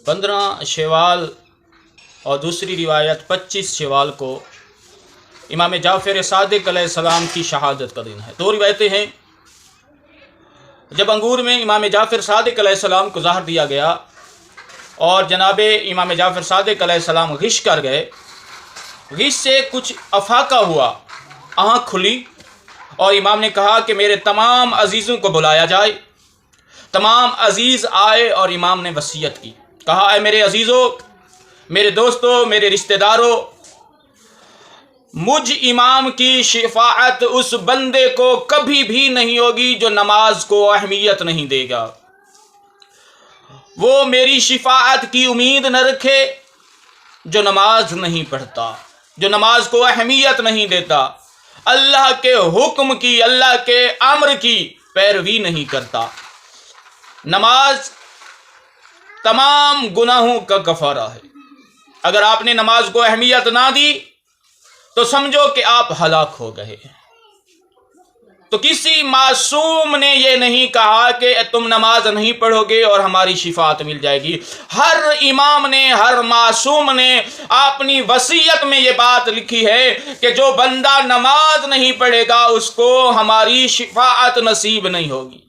15 شوال اور دوسری روایت 25 شوال کو امام جعفر صادق علیہ السلام کی شہادت کا دن ہے۔ دو روایتیں ہیں۔ جب انگور میں امام جعفر صادق علیہ السلام کو زہر دیا گیا اور جناب امام جعفر صادق علیہ السلام غش کر گئے، غش سے کچھ افاقہ ہوا، آنکھ کھلی اور امام نے کہا کہ میرے تمام عزیزوں کو بلایا جائے۔ تمام عزیز آئے اور امام نے وصیت کی، کہا اے میرے عزیزوں، میرے دوستوں، میرے رشتہ داروں، مجھ امام کی شفاعت اس بندے کو کبھی بھی نہیں ہوگی جو نماز کو اہمیت نہیں دے گا۔ وہ میری شفاعت کی امید نہ رکھے جو نماز نہیں پڑھتا، جو نماز کو اہمیت نہیں دیتا، اللہ کے حکم کی، اللہ کے امر کی پیروی نہیں کرتا۔ نماز تمام گناہوں کا کفارہ ہے۔ اگر آپ نے نماز کو اہمیت نہ دی تو سمجھو کہ آپ ہلاک ہو گئے۔ تو کسی معصوم نے یہ نہیں کہا کہ تم نماز نہیں پڑھو گے اور ہماری شفاعت مل جائے گی۔ ہر امام نے، ہر معصوم نے اپنی وصیت میں یہ بات لکھی ہے کہ جو بندہ نماز نہیں پڑھے گا اس کو ہماری شفاعت نصیب نہیں ہوگی۔